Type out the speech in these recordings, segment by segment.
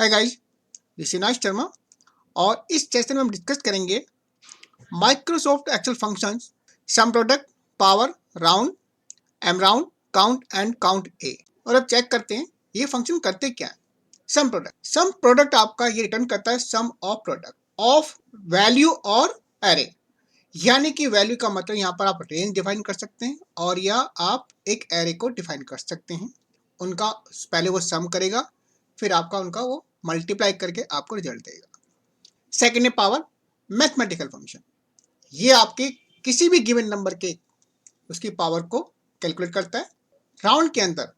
Hi guys, this is नाइस शर्मा और इस सेशन में हम डिस्कस करेंगे Microsoft Excel functions, sum product, power, round, M round, count and count A. और अब चेक करते हैं ये फंक्शन करते क्या है। सम प्रोडक्ट आपका ये रिटर्न करता है सम ऑफ प्रोडक्ट ऑफ वैल्यू और एरे, यानी कि वैल्यू का मतलब यहाँ पर आप रेंज डिफाइन कर सकते हैं और या आप एक एरे को डिफाइन कर सकते हैं। उनका पहले वो सम करेगा, फिर आपका उनका वो मल्टीप्लाई करके आपको रिजल्ट देगा। सेकेंड है पावर, मैथमेटिकल फंक्शन। ये आपके किसी भी गिवन नंबर के उसकी पावर को कैलकुलेट करता है। राउंड के अंदर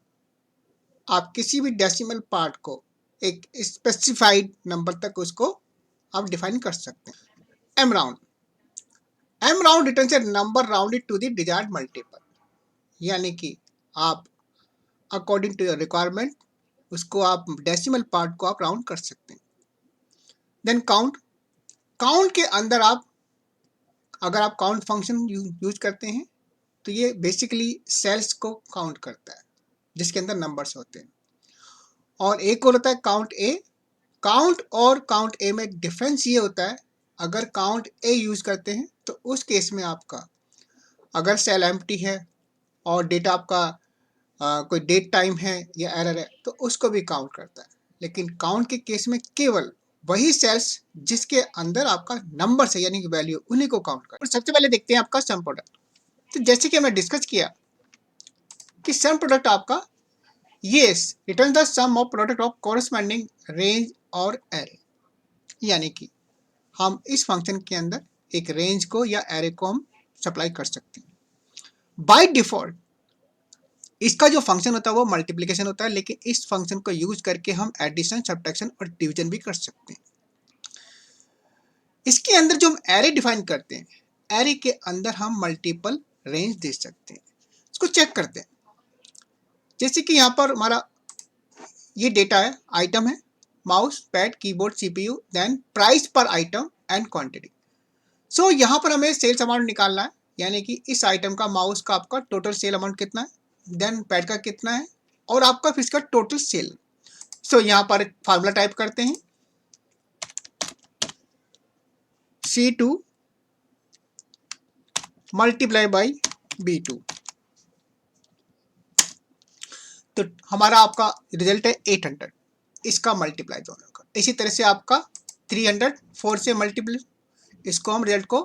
आप किसी भी डेसिमल पार्ट को एक स्पेसिफाइड नंबर तक उसको आप डिफाइन कर सकते हैं। M round returns a number rounded to the desired multiple, यानी कि आप अकॉर्डिंग टू योर रिक्वायरमेंट उसको आप डेसिमल पार्ट को आप राउंड कर सकते हैं। देन काउंट के अंदर आप अगर आप काउंट फंक्शन यूज करते हैं तो ये बेसिकली सेल्स को काउंट करता है जिसके अंदर नंबर्स होते हैं। और एक और होता है काउंट ए। काउंट और काउंट ए में डिफरेंस ये होता है, अगर काउंट ए यूज करते हैं तो उस केस में आपका अगर सेल एम्प्टी है और डेटा आपका कोई डेट टाइम है या एरर है तो उसको भी काउंट करता है। लेकिन काउंट के केस में केवल वही सेल्स जिसके अंदर आपका नंबर है यानी कि वैल्यू, उन्हीं को काउंट करता है। सबसे पहले देखते हैं आपका सम प्रोडक्ट। तो जैसे कि हमने डिस्कस किया कि सम प्रोडक्ट आपका yes return the sum of product of corresponding range और एरे, यानी कि हम इस फंक्शन के अंदर एक रेंज को या एरे को हम सप्लाई कर सकते हैं। बाय डिफॉल्ट इसका जो फंक्शन होता है वो मल्टीप्लिकेशन होता है, लेकिन इस फंक्शन को यूज करके हम एडिशन, सब्ट्रैक्शन और डिवीजन भी कर सकते हैं। इसके अंदर जो हम एरे डिफाइन करते हैं, एरे के अंदर हम मल्टीपल रेंज दे सकते हैं। इसको चेक करते हैं। जैसे कि यहाँ पर हमारा ये डेटा है, आइटम है, mouse, pad, keyboard, CPU, then price per item and quantity. So यहाँ पर हमें सेल्स अमाउंट निकालना है, यानी कि इस आइटम का माउस का आपका टोटल सेल अमाउंट कितना है, देन पैड का कितना है और आपका फिर इसका टोटल सेल। सो यहाँ पर एक फार्मूला टाइप करते हैं, C2 मल्टीप्लाई बाई B2, तो हमारा आपका रिजल्ट है 800, इसका मल्टीप्लाई दोनों का। इसी तरह से आपका 300 4 से मल्टीप्लाई, इसको हम रिजल्ट को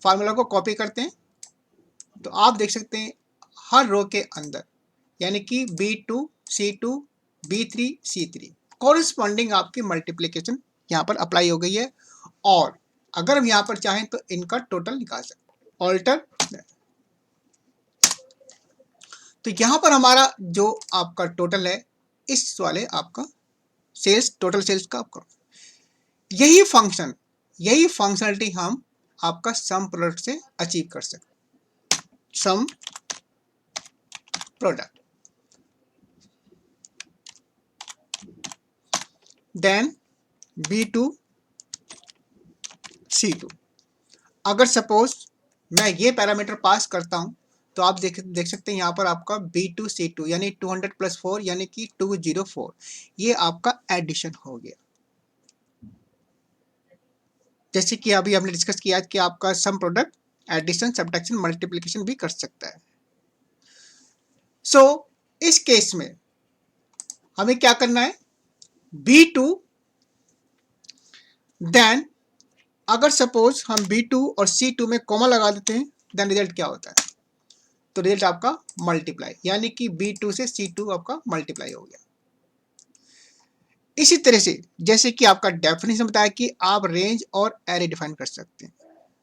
फार्मूला को कॉपी करते हैं तो आप देख सकते हैं हर रो के अंदर यानी कि B2 C2 B3 C3 corresponding आपकी मल्टीप्लिकेशन यहाँ पर अप्लाई हो गई है। और अगर हम यहाँ पर चाहें तो इनका टोटल निकाल सकते हैं, ऑल्टर। तो यहाँ पर हमारा जो आपका टोटल है इस वाले आपका सेल्स, टोटल सेल्स का आपका यही फंक्शनलिटी हम आपका सम प्रोडक्ट से अचीव कर सकते हैं। Some product then B2 C2। अगर सपोज मैं ये पैरामीटर पास करता हूं तो आप देख सकते हैं यहाँ पर आपका B2 C2 यानी 200 + 4 यानी कि 204, ये आपका एडिशन हो गया। जैसे कि अभी हमने डिस्कस किया कि आपका some product addition, subtraction, multiplication भी कर सकता है। सो इस केस में हमें क्या करना है, B2 देन अगर सपोज हम B2 और C2 में कॉमा लगा देते हैं देन रिजल्ट क्या होता है, तो रिजल्ट आपका मल्टीप्लाई, यानी कि B2 से C2 आपका मल्टीप्लाई हो गया। इसी तरह से जैसे कि आपका डेफिनेशन बताया कि आप रेंज और एरे डिफाइन कर सकते हैं।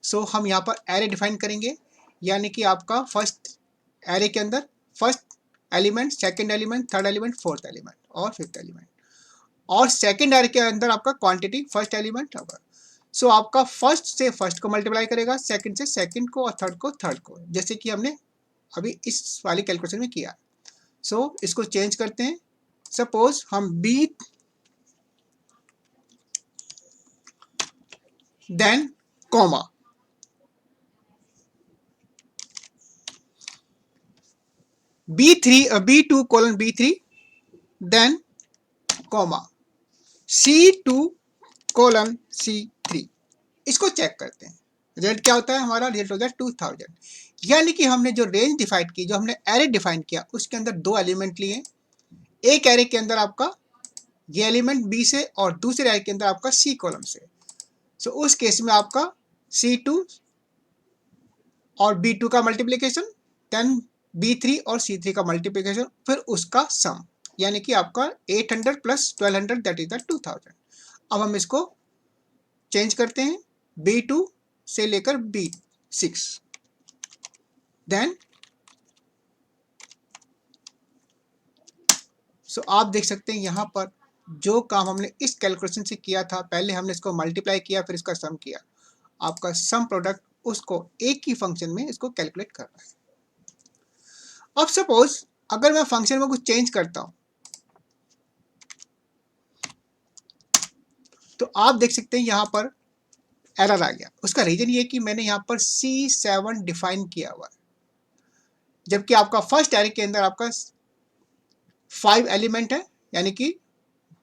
सो हम यहाँ पर एरे डिफाइन करेंगे, यानी कि आपका फर्स्ट एरे के अंदर first element, second element, third element, fourth element और फिफ्थ एलिमेंट, और सेकंड एरे के अंदर आपका क्वांटिटी, फर्स्ट एलिमेंट होगा। सो आपका फर्स्ट से फर्स्ट को मल्टीप्लाई करेगा, सेकंड से सेकंड को और थर्ड को थर्ड को, जैसे कि हमने अभी इस वाली कैलकुलेशन में किया। सो इसको चेंज करते हैं। सपोज हम B then comma B2 : B3 then comma C2:C3। इसको चेक करते हैं, रिजल्ट क्या होता है हमारा, रिजल्ट हो गया 2000। यानी कि हमने जो रेंज डिफाइन की, जो हमने एरे डिफाइन किया, उसके अंदर दो एलिमेंट लिए। एक एरे के अंदर आपका ये एलिमेंट बी से और दूसरे एरे के अंदर आपका सी कॉलम से। सो उस केस में आपका C2 और B2 का मल्टीप्लीकेशन, देन B3 और C3 का मल्टीप्लीकेशन, फिर उसका सम, यानी कि आपका 800 प्लस 1200 दैट इज द 2000। अब हम इसको चेंज करते हैं B2 से लेकर B6, देन सो आप देख सकते हैं यहाँ पर जो काम हमने इस कैलकुलेशन से किया था, पहले हमने इसको मल्टीप्लाई किया, फिर इसका सम किया, आपका सम प्रोडक्ट उसको एक ही फंक्शन में इसको कैलकुलेट कर रहा है। अब सपोज अगर मैं फंक्शन में कुछ चेंज करता हूं, तो आप देख सकते हैं यहाँ पर एरर आ गया। उसका रीजन ये कि मैंने यहाँ पर C7 डिफाइन किया हुआ है, जबकि आपका फर्स्ट एरे के अंदर आपका 5 एलिमेंट है, यानी कि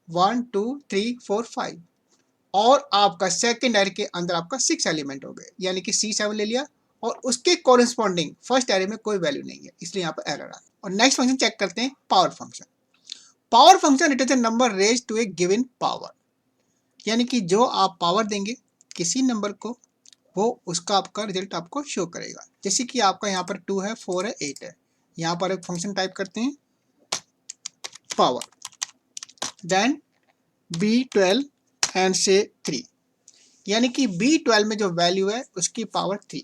1 2 3 4 5, और आपका सेकेंड एरे के अंदर आपका 6 एलिमेंट हो गए, यानी कि C7 ले लिया और उसके कॉरेस्पॉन्डिंग फर्स्ट एरे में कोई वैल्यू नहीं है, इसलिए यहाँ पर एरर आ गया। और नेक्स्ट फंक्शन चेक करते हैं, power function. Power function it is a number raise to a given power, यानी कि जो आप पावर देंगे किसी नंबर को, वो उसका आपका रिजल्ट आपको शो करेगा। जैसे कि आपका यहाँ पर 2 है, 4 है, 8 है। यहाँ पर एक फंक्शन टाइप करते हैं पावर, देन B12 एंड से 3, यानी कि B12 में जो वैल्यू है उसकी पावर 3,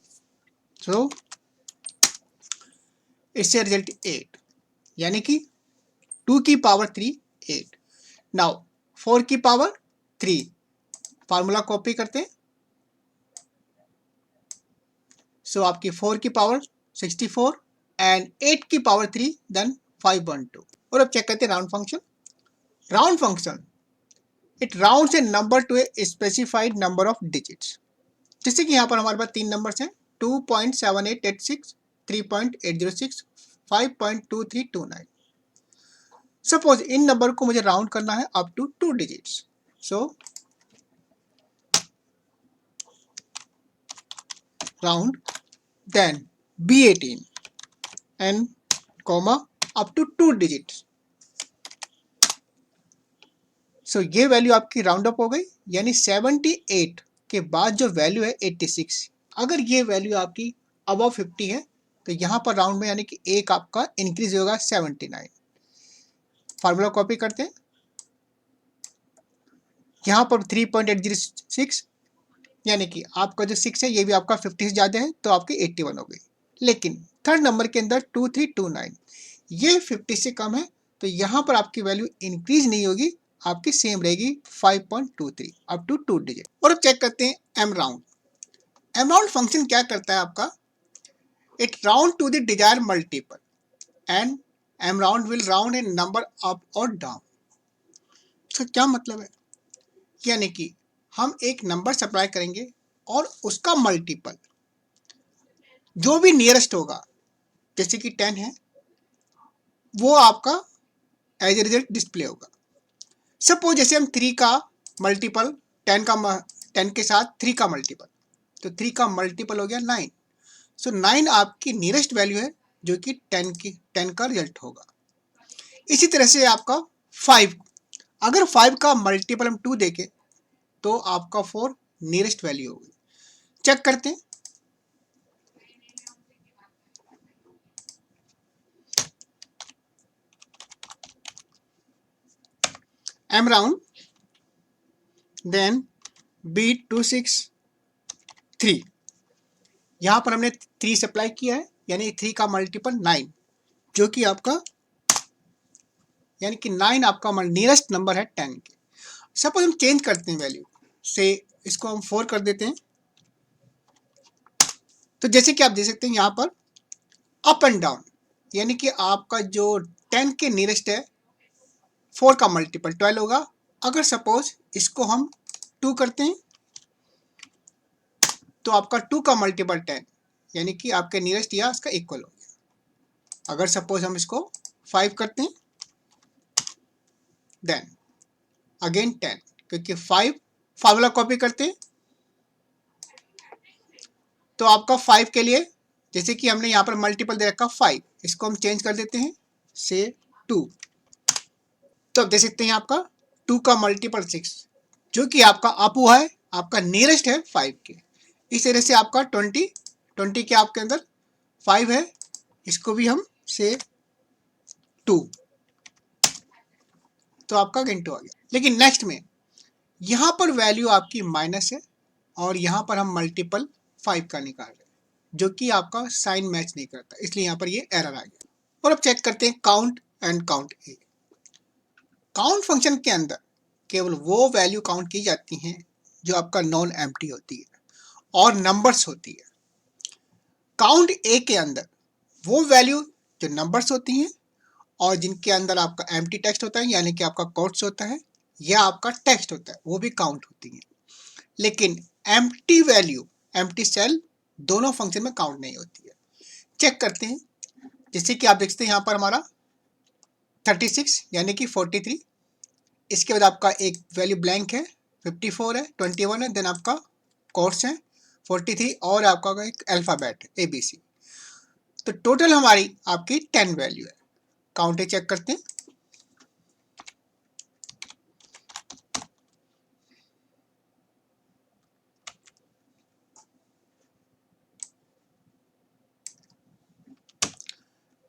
सो इससे रिजल्ट 8, यानी कि 2 की पावर 3 8। नाउ 4 की पावर 3, फार्मूला कॉपी करते हैं, सो आपकी 4 की पावर 64 एंड 8 की पावर 3, देन 512। और अब चेक करते हैं round function. Round function it rounds A number two a specified number of digits. जैसे कि यहाँ पर हमारे पास 3 नंबर्स हैं, 2.7886, 3.806, 5.2329। सपोज इन नंबर को मुझे राउंड करना है up to 2 digits, so round, then B18 and comma up to 2 digits. So ये वैल्यू आपकी राउंड अप हो गई, यानी 78 के बाद जो वैल्यू है 86, अगर ये वैल्यू आपकी अबव 50 है तो यहाँ पर राउंड में यानी कि एक आपका इंक्रीज होगा 79। फार्मूला कॉपी करते हैं, यहाँ पर 3.806, यानी कि आपका जो 6 है ये भी आपका 50 से ज़्यादा है तो आपकी 81 हो गई। लेकिन थर्ड नंबर के अंदर 2329, ये 50 से कम है तो यहाँ पर आपकी वैल्यू इंक्रीज नहीं होगी, आपकी सेम रहेगी 5.23 अप टू 2 डिजिट। और अब चेक करते हैं M round. M round function क्या करता है आपका, it round to the desire multiple and M round will round a number up और डाउन। तो क्या मतलब है, यानी कि हम एक नंबर सप्लाई करेंगे और उसका मल्टीपल जो भी नियरेस्ट होगा, जैसे कि 10 है, वो आपका एज ए रिजल्ट डिस्प्ले होगा। सपोज जैसे हम 3 का मल्टीपल 10 के साथ 3 का मल्टीपल, तो 3 का मल्टीपल हो गया 9, सो 9 आपकी नियरेस्ट वैल्यू है जो कि 10 का रिजल्ट होगा। इसी तरह से आपका 5, अगर 5 का मल्टीपल हम 2 देखें तो आपका 4 नियरेस्ट वैल्यू होगी। चेक करते हैं, एम राउंड, देन B263, यहाँ पर हमने 3 सप्लाई किया है, यानी 3 का मल्टीपल 9, जो कि आपका यानी कि 9 आपका नियरेस्ट नंबर है 10 के। सपोज हम चेंज करते हैं वैल्यू से, इसको हम 4 कर देते हैं, तो जैसे कि आप देख सकते हैं यहाँ पर अप एंड डाउन, यानी कि आपका जो 10 के नियरेस्ट है 4 का मल्टीपल 12 होगा। अगर सपोज इसको हम 2 करते हैं तो आपका 2 का मल्टीपल 10, यानी कि आपके नियरेस्ट या इसका इक्वल हो गया। अगर सपोज हम इसको 5 करते हैं, देन अगेन 10, क्योंकि 5 फार्मूला कॉपी करते हैं तो आपका 5 के लिए, जैसे कि हमने यहाँ पर मल्टीपल दे रखा 5, इसको हम चेंज कर देते हैं से 2। तो अब देख सकते हैं आपका 2 का मल्टीपल 6, जो कि आपका अप हुआ है, आपका नियरेस्ट है 5 के। इस तरह से आपका 20 के आपके अंदर 5 है, इसको भी हम से 2, तो आपका इंटू आ गया। लेकिन नेक्स्ट में यहाँ पर वैल्यू आपकी माइनस है और यहाँ पर हम मल्टीपल 5 का निकाल रहे हैं, जो कि आपका साइन मैच नहीं करता, इसलिए यहाँ पर ये एरर आ गया। और अब चेक करते हैं count and count A. Count function के अंदर केवल वो वैल्यू काउंट की जाती हैं जो आपका नॉन एम्प्टी होती है और नंबर्स होती है। काउंट ए के अंदर वो वैल्यू जो नंबर्स होती हैं और जिनके अंदर आपका एम्प्टी टेक्स्ट होता है, यानी कि आपका कोट्स होता है या आपका टेक्स्ट होता है, वो भी काउंट होती हैं। लेकिन एम्प्टी वैल्यू, एम्प्टी सेल दोनों फंक्शन में काउंट नहीं होती है। चेक करते हैं, जैसे कि आप देखते हैं यहाँ पर हमारा 36 यानी कि 43, इसके बाद आपका एक वैल्यू ब्लैंक है, 54 है, 21 है, देन आपका कोट्स है 43 और आपका एक अल्फाबेट है ABC। तो टोटल हमारी आपकी 10 वैल्यू है। काउंट चेक करते हैं,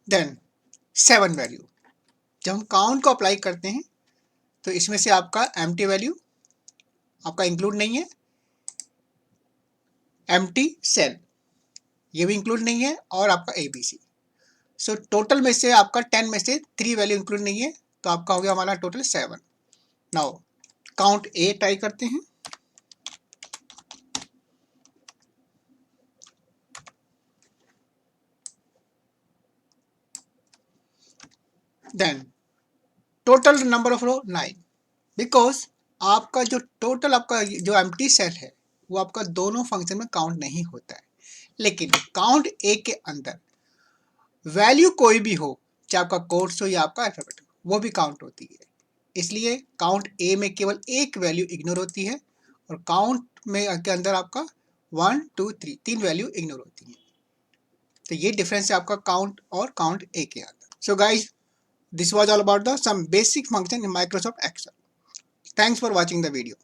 देन 7 वैल्यू। जब हम काउंट को अप्लाई करते हैं तो इसमें से आपका एम्प्टी वैल्यू आपका इंक्लूड नहीं है, एम्प्टी सेल ये भी इंक्लूड नहीं है और आपका ABC। सो टोटल में से आपका 10 में से 3 वैल्यू इंक्लूड नहीं है, तो आपका हो गया हमारा total 7। Now count a try करते हैं, then total number of row 9, because आपका जो टोटल आपका जो एम्प्टी सेल है वो आपका दोनों फंक्शन में काउंट नहीं होता है। लेकिन काउंट ए के अंदर वैल्यू कोई भी हो, चाहे आपका कोट्स हो या आपका अल्फाबेट हो, वो भी काउंट होती है। इसलिए काउंट ए में केवल एक वैल्यू इग्नोर होती है और काउंट में के अंदर आपका 1 2 3 तीन वैल्यू इग्नोर होती है। तो ये डिफरेंस है आपका काउंट और काउंट ए के अंदर। So guys, this was all about the some basic function in Microsoft Excel. Thanks for watching the video.